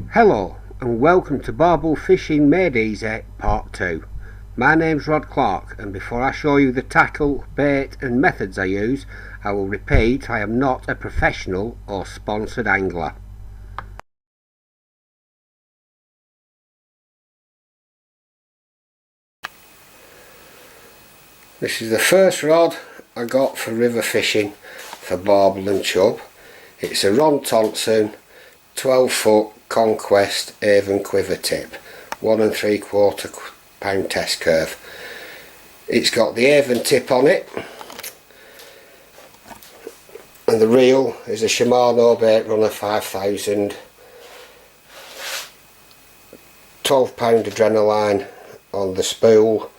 Hello and welcome to Barbel Fishing Made Easy Part 2. My name's Rod Clark, and before I show you the tackle, bait and methods I use, I will repeat I am not a professional or sponsored angler. This is the first rod I got for river fishing for barbel and chub. It's a Ron Thompson 12 foot Conquest Avon quiver tip, 1 3/4 pound test curve. It's got the Avon tip on it, and the reel is a Shimano Bait Runner 5000, 12 pound adrenaline on the spool,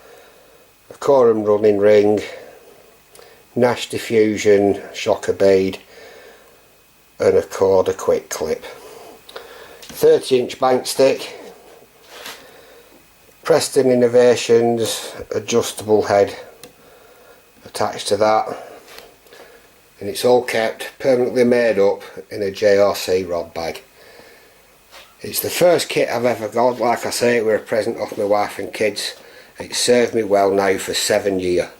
a Corum running ring, Nash diffusion shocker bead, and a cord, a quick clip. 30-inch bank stick, Preston Innovations adjustable head attached to that, and it's all kept permanently made up in a JRC rod bag. It's the first kit I've ever got. Like I say, it were a present off my wife and kids. It's served me well now for 7 years.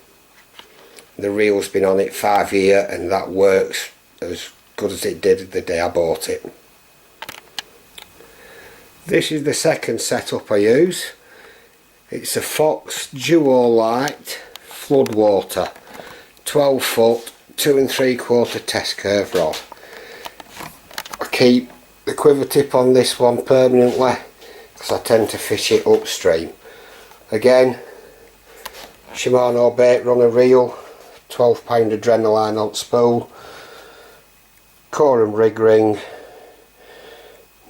The reel's been on it 5 years, and that works as good as it did the day I bought it. This is the second setup I use. It's a Fox Duo Light Floodwater 12 foot 2 3/4 test curve rod. I keep the quiver tip on this one permanently because I tend to fish it upstream. Again, Shimano Bait Runner reel, 12 pound adrenaline on spool, Corum rig ring,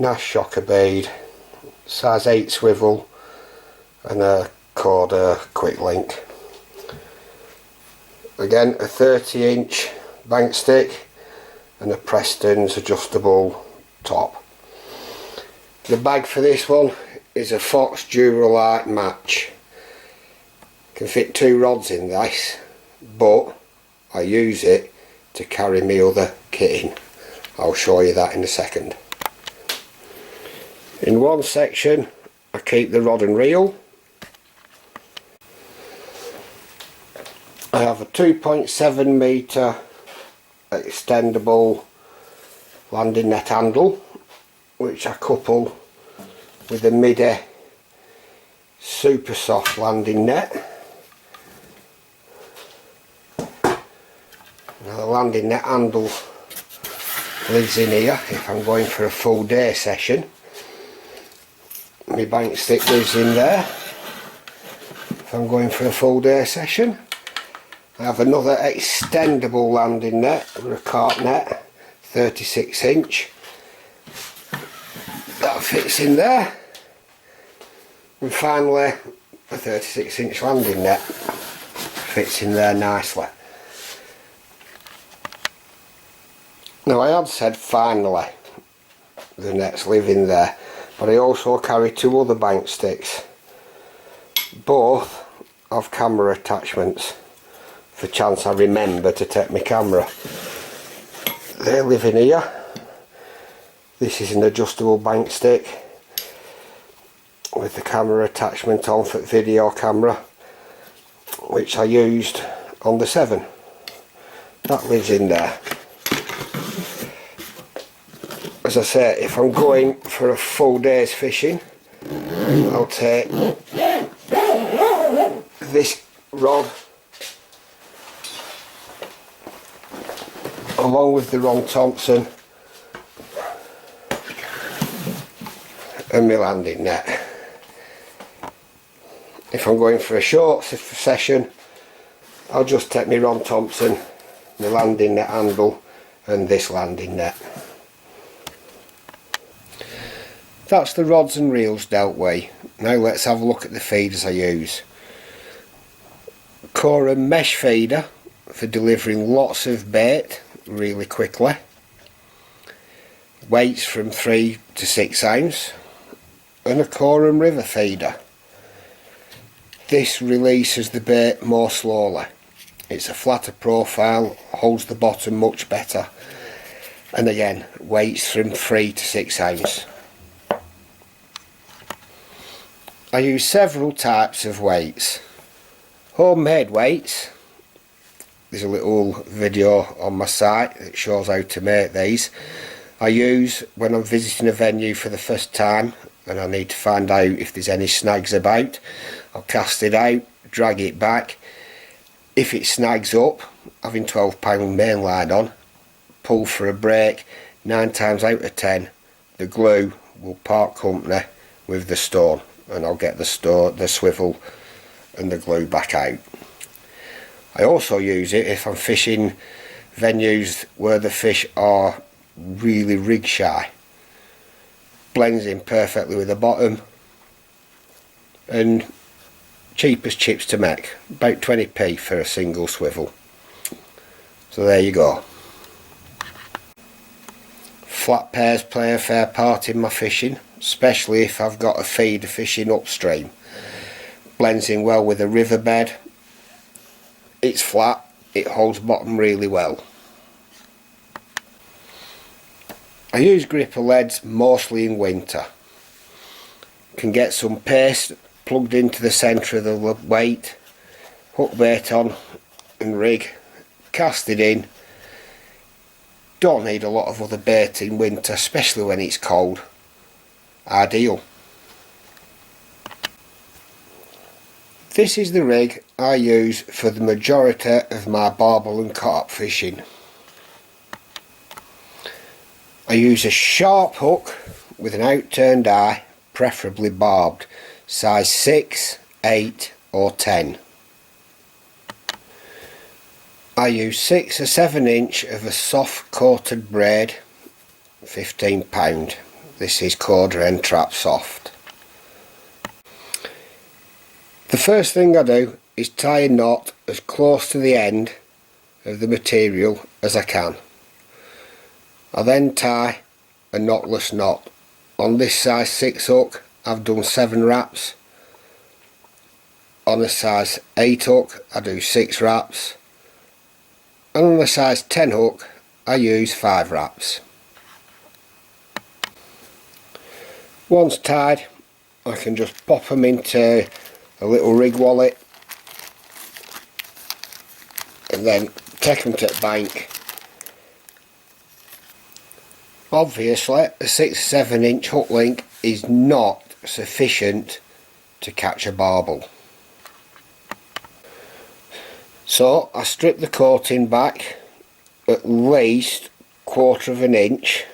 Nash shocker bead, size 8 swivel, and a cord, quick link. Again, a 30-inch bank stick and a Preston's adjustable top. The bag for this one is a Fox Duralite Match. Can fit 2 rods in this, but I use it to carry my other kit in. I'll show you that in a second. In one section I keep the rod and reel. I have a 2.7 metre extendable landing net handle, which I couple with a midi super soft landing net. Now the landing net handle lives in here if I'm going for a full day session. My bank stick lives in there if I'm going for a full day session. I have another extendable landing net, or a carp net, 36 inch. That fits in there. And finally, a 36 inch landing net fits in there nicely. Now I had said finally the nets live in there, but I also carry 2 other bank sticks. Both have camera attachments for chance I remember to take my camera. They live in here. This is an adjustable bank stick with the camera attachment on for video camera, which I used on the 7. That lives in there. As I say, if I'm going for a full day's fishing, I'll take this rod along with the Ron Thompson and my landing net. If I'm going for a short session, I'll just take my Ron Thompson, my landing net handle, and this landing net. That's the rods and reels dealt with. Now let's have a look at the feeders I use. Corum mesh feeder for delivering lots of bait really quickly. Weights from 3 to 6 ounce. And a Corum river feeder. This releases the bait more slowly. It's a flatter profile, holds the bottom much better, and again weights from 3 to 6 ounce. I use several types of weights. Homemade weights, there's a little video on my site that shows how to make these. I use when I'm visiting a venue for the first time and I need to find out if there's any snags about. I'll cast it out, drag it back. If it snags up, having 12-pound main line on, pull for a break, 9 times out of 10 the glue will part company with the stone, and I'll get the swivel and the glue back out. I also use it if I'm fishing venues where the fish are really rig shy. Blends in perfectly with the bottom and cheap as chips to make, about 20p for a single swivel. So there you go. Flat pairs play a fair part in my fishing, especially if I've got a feeder fishing upstream. Blends in well with the riverbed. It's flat, it holds bottom really well. I use gripper leads mostly in winter. Can get some paste plugged into the centre of the weight, hook bait on and rig, cast it in. Don't need a lot of other bait in winter, especially when it's cold. Ideal. This is the rig I use for the majority of my barbel and carp fishing. I use a sharp hook with an outturned eye, preferably barbed, size 6, 8 or 10. I use 6 or 7 inch of a soft coated braid, £15. This is Cordra End Trap Soft. The first thing I do is tie a knot as close to the end of the material as I can. I then tie a knotless knot. On this size 6 hook I've done 7 wraps. On a size 8 hook I do 6 wraps. And on a size 10 hook I use 5 wraps. Once tied, I can just pop them into a little rig wallet and then take them to the bank. Obviously a 6 or 7 inch hook link is not sufficient to catch a barbel. So I strip the coating back at least 1/4 of an inch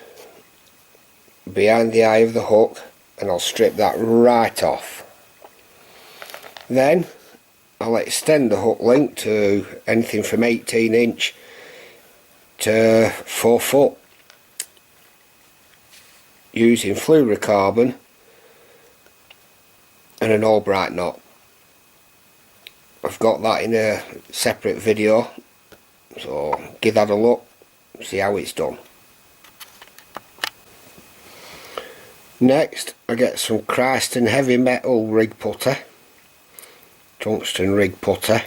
behind the eye of the hook, and I'll strip that right off. Then I'll extend the hook link to anything from 18 inch to 4 foot using fluorocarbon and an Albright knot. I've got that in a separate video, so give that a look, see how it's done. Next I get some Christen heavy metal rig putter, tungsten rig putter.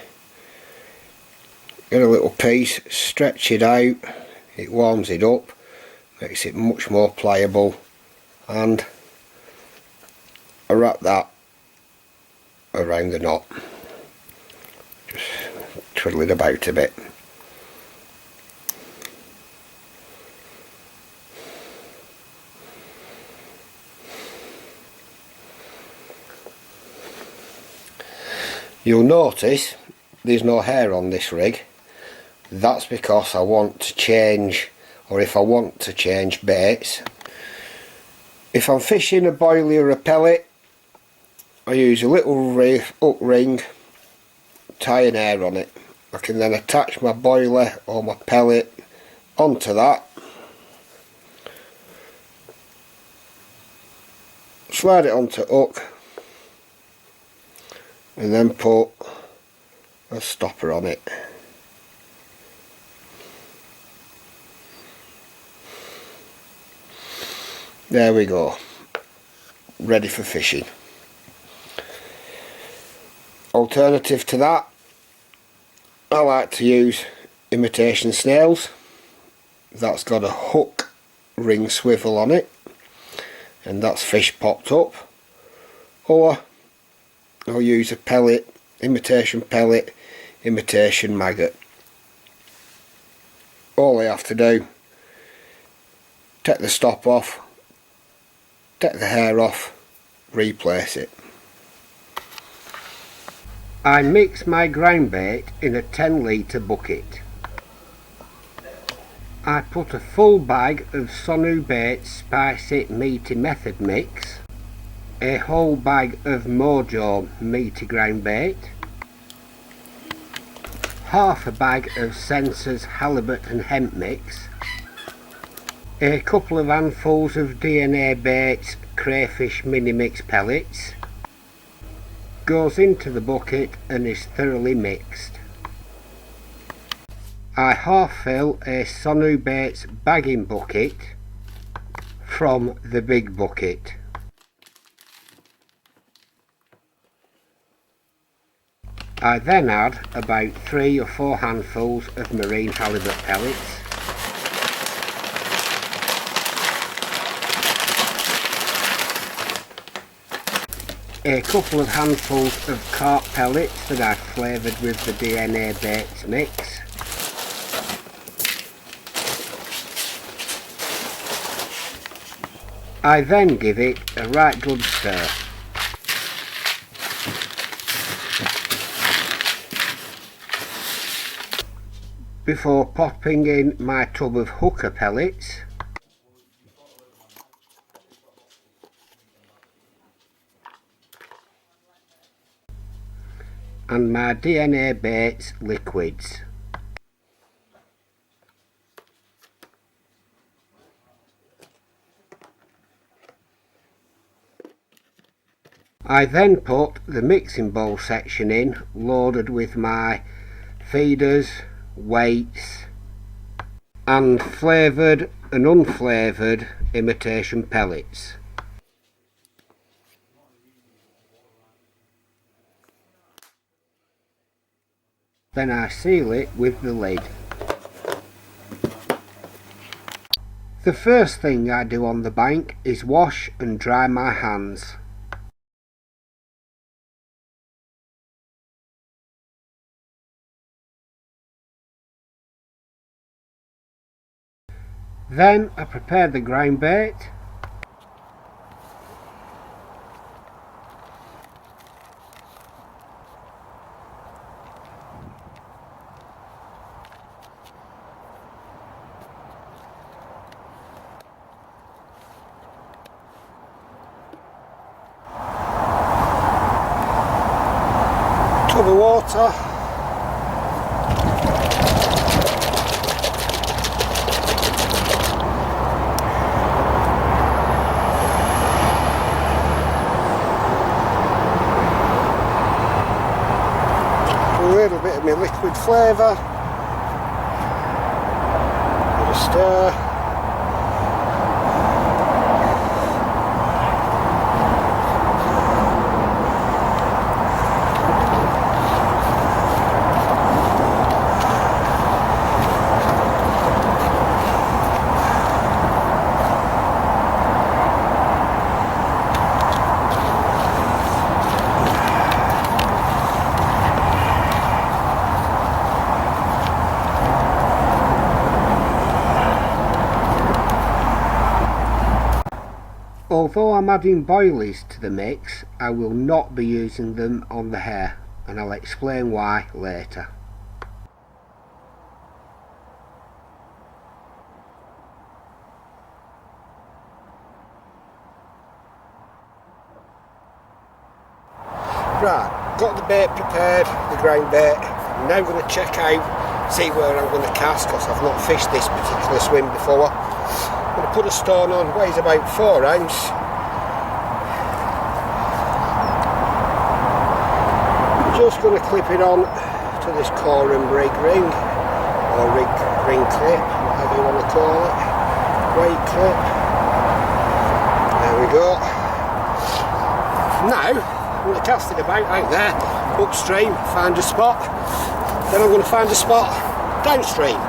Get a little piece, stretch it out, it warms it up, makes it much more pliable, and I wrap that around the knot. Just twiddle it about a bit. You'll notice there's no hair on this rig. That's because I want to change, or if I want to change baits. If I'm fishing a boilie or a pellet, I use a little hook ring, tie an air on it. I can then attach my boiler or my pellet onto that, slide it onto hook, and then put a stopper on it. There we go, ready for fishing. Alternative to that, I like to use imitation snails. That's got a hook ring swivel on it, and that's fish popped up. Or I'll use a pellet, imitation maggot. All I have to do, take the stop off, take the hair off, replace it. I mix my ground bait in a 10 litre bucket. I put a full bag of Sonu Bait Spicy Meaty Method Mix, a whole bag of Mojo Meaty Ground Bait, half a bag of Sensor's Halibut and Hemp Mix, a couple of handfuls of DNA Baits Crayfish Mini Mix Pellets, goes into the bucket and is thoroughly mixed. I half fill a Sonu Baits bagging bucket from the big bucket. I then add about 3 or 4 handfuls of marine halibut pellets, a couple of handfuls of carp pellets that I've flavoured with the DNA Baits mix, I then give it a right good stir. Before popping in my tub of hooker pellets, and my DNA Baits liquids. I then put the mixing bowl section in, loaded with my feeders, weights and flavoured and unflavoured imitation pellets. Then I seal it with the lid. The first thing I do on the bank is wash and dry my hands. Then I prepare the ground bait. Tub of water. A little bit of my liquid flavour, bit of stir, Although I'm adding boilies to the mix, I will not be using them on the hair, and I'll explain why later. Right, got the bait prepared, the ground bait. I'm now going to check out, see where I'm going to cast, because I've not fished this particular swim before. I'm going to put a stone on, weighs about 4 ounce. I'm just going to clip it on to this corum rig ring, or ring clip, whatever you want to call it, weight clip. There we go. Now, I'm going to cast it about out there, upstream, find a spot, then I'm going to find a spot downstream.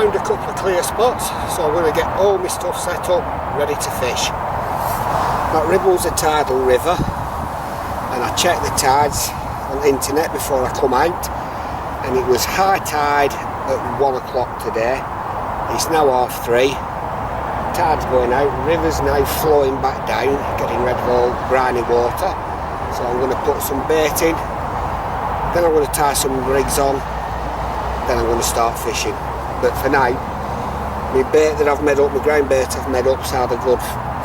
found a couple of clear spots, so I'm going to get all my stuff set up, ready to fish. That Ribble's a tidal river, and I checked the tides on the internet before I come out, and it was high tide at 1 o'clock today. It's now 3:30. Tide's going out, river's now flowing back down, getting rid of all briny water. So I'm going to put some bait in, then I'm going to tie some rigs on, then I'm going to start fishing. But for now, my bait that I've made up, my ground bait I've made up's had a good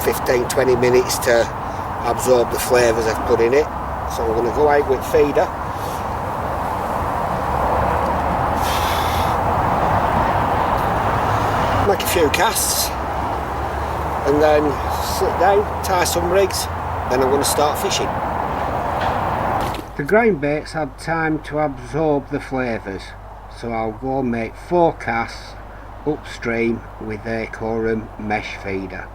15-20 minutes to absorb the flavours I've put in it. So I'm going to go out with feeder. Make a few casts, and then sit down, tie some rigs, then I'm going to start fishing. The ground bait's had time to absorb the flavours, so I'll go and make 4 casts upstream with a Acorn mesh feeder.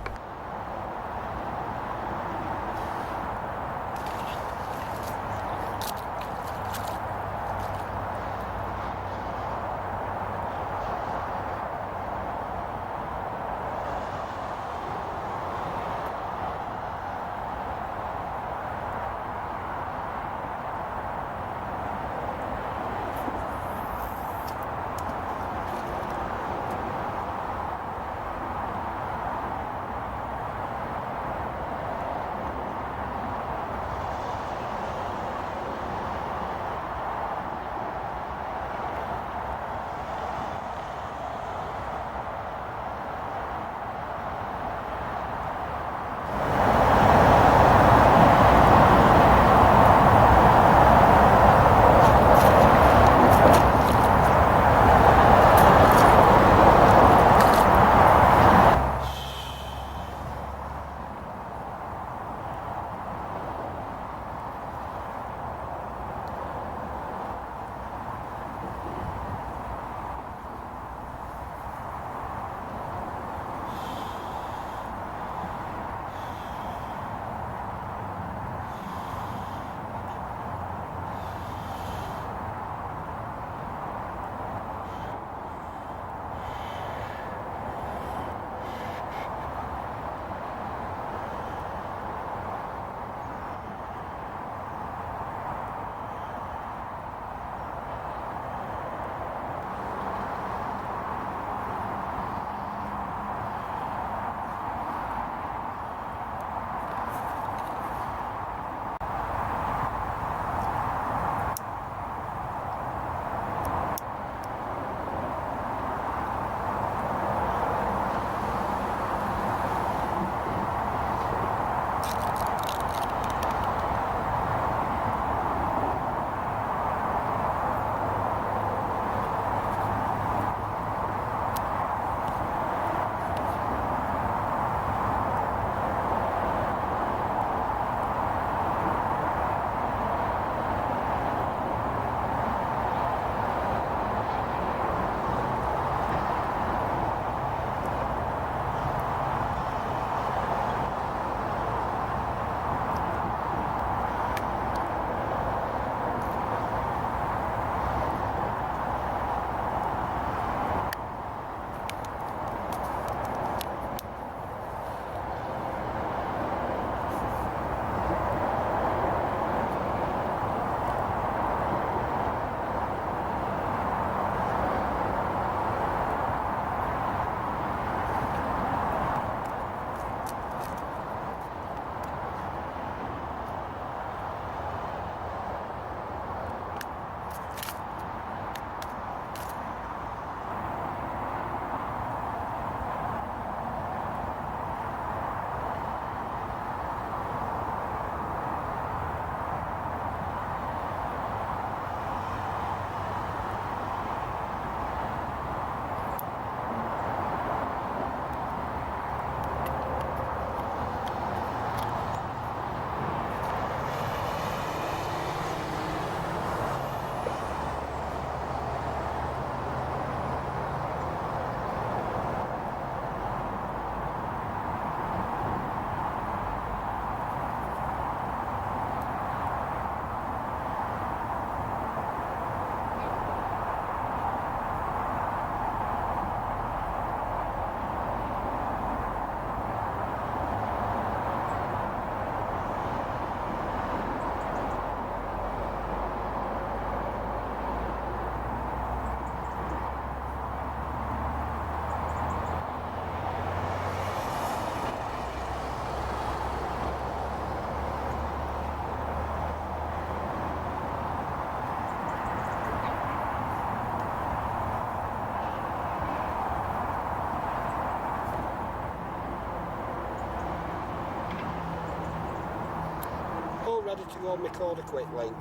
ready to go and record a quick link.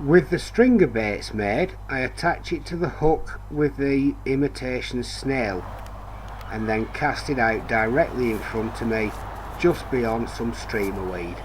With the stringer baits made, I attach it to the hook with the imitation snail and then cast it out directly in front of me, just beyond some streamer weed.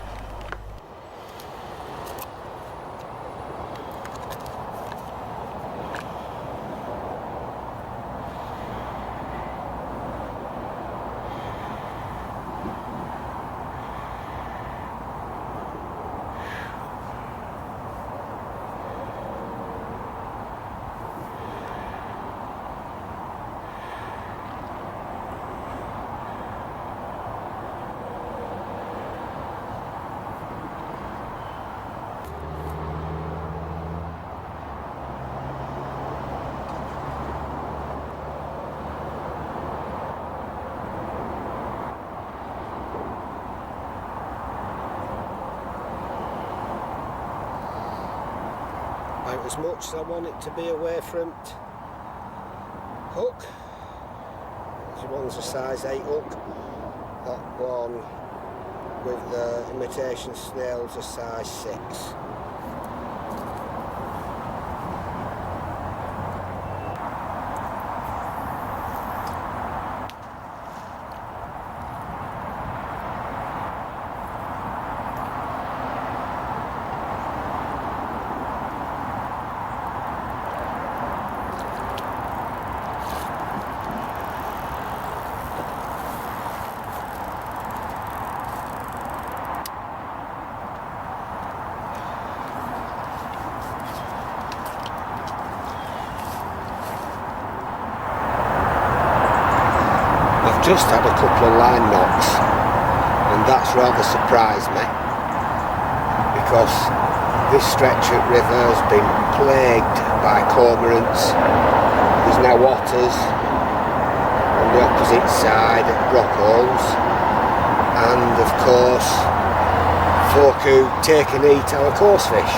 About as much as I want it to be away from the hook. This one's a size 8 hook. That one with the imitation snail's a size 6. Just had a couple of line knocks, and that's rather surprised me, because this stretch of river has been plagued by cormorants. There's now otters on the opposite side at rock holes, and of course folk who take and eat our coarse fish.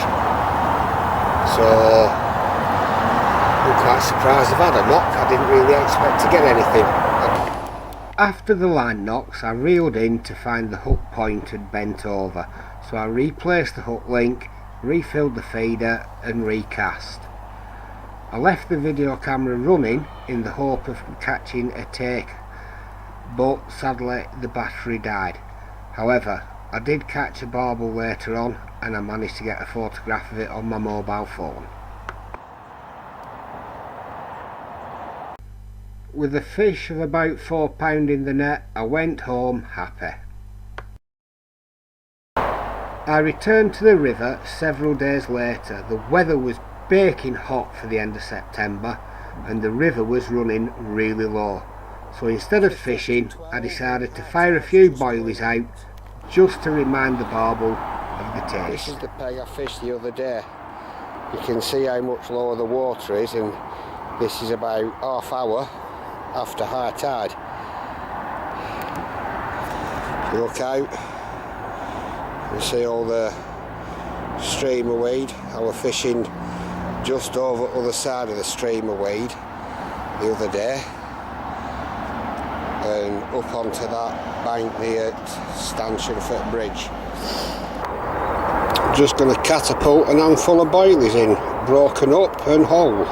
So I'm quite surprised I've had a knock. I didn't really expect to get anything. After the line knocks, I reeled in to find the hook point had bent over, so I replaced the hook link, refilled the feeder and recast. I left the video camera running in the hope of catching a take, but sadly the battery died. However, I did catch a barbel later on, and I managed to get a photograph of it on my mobile phone. With a fish of about £4 in the net, I went home happy. I returned to the river several days later. The weather was baking hot for the end of September and the river was running really low. So instead of fishing, I decided to fire a few boilies out just to remind the barbel of the taste. This is the peg I fished the other day. You can see how much lower the water is, and this is about half hour after high tide. If you look out, you see all the streamer weed. I was fishing just over the other side of the streamer weed the other day, and up onto that bank near Stanchionford Bridge. Just going to catapult an handful of boilies in, broken up and whole.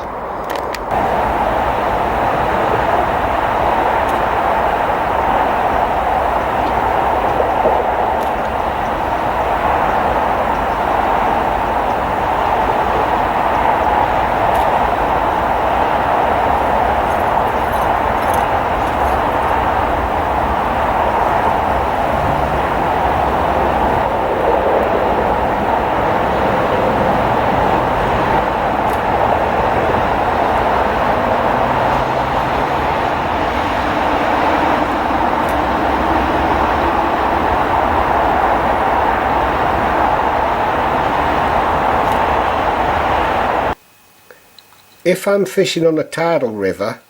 If I'm fishing on a tidal river,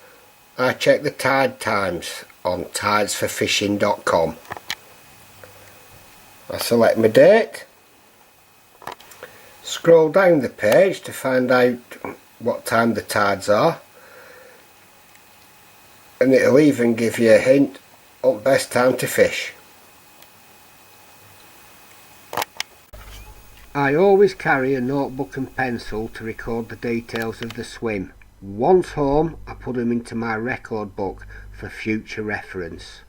I check the tide times on tidesforfishing.com. I select my date, scroll down the page to find out what time the tides are, and it'll even give you a hint on best time to fish. I always carry a notebook and pencil to record the details of the swim. Once home, I put them into my record book for future reference.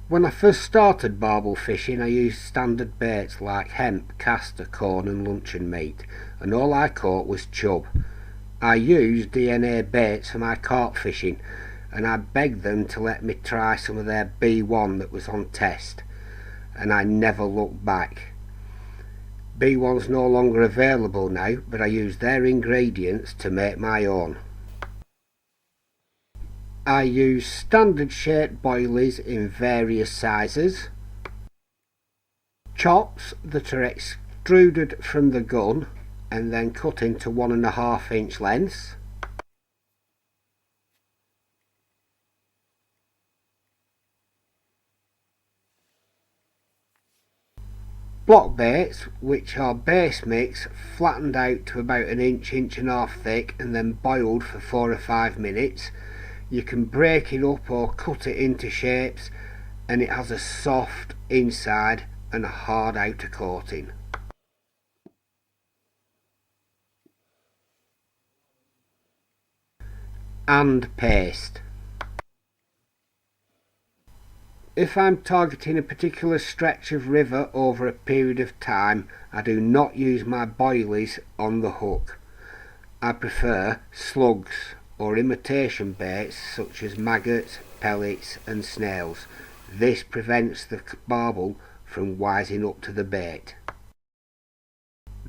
When I first started barbel fishing, I used standard baits like hemp, castor, corn and luncheon meat, and all I caught was chub. I used DNA baits for my carp fishing, and I begged them to let me try some of their B1 that was on test, and I never looked back. B1's no longer available now, but I used their ingredients to make my own. I use standard shaped boilies in various sizes, chops that are extruded from the gun and then cut into 1.5 inch lengths, block baits, which are base mix flattened out to about 1 inch, 1.5 inches thick and then boiled for 4 or 5 minutes. You can break it up or cut it into shapes, and it has a soft inside and a hard outer coating. And paste. If I'm targeting a particular stretch of river over a period of time, I do not use my boilies on the hook. I prefer slugs or imitation baits such as maggots, pellets and snails. This prevents the barbel from wising up to the bait.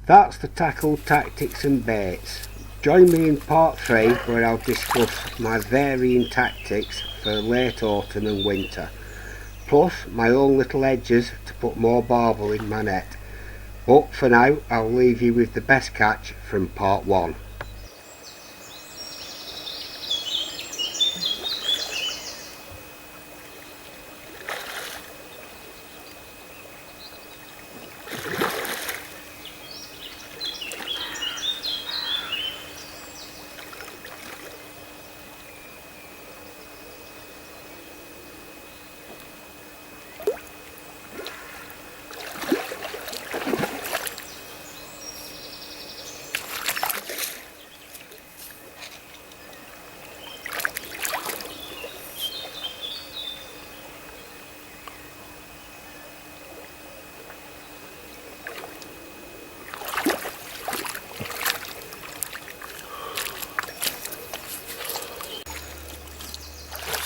That's the tackle, tactics and baits. Join me in part 3 where I'll discuss my varying tactics for late autumn and winter, plus my own little edges to put more barbel in my net. But for now I'll leave you with the best catch from part 1.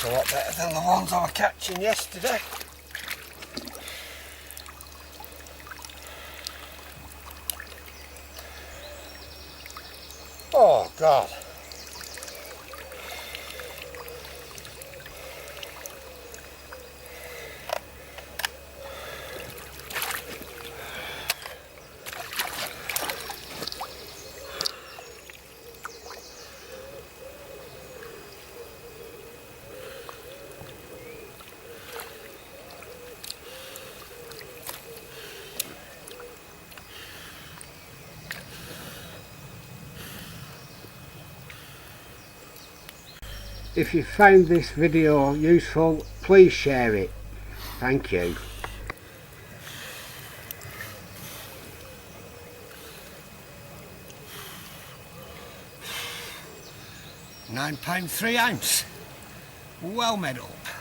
It's a lot better than the ones I was catching yesterday. Oh God. If you found this video useful, please share it. Thank you. £9.3 ounce. Well made up.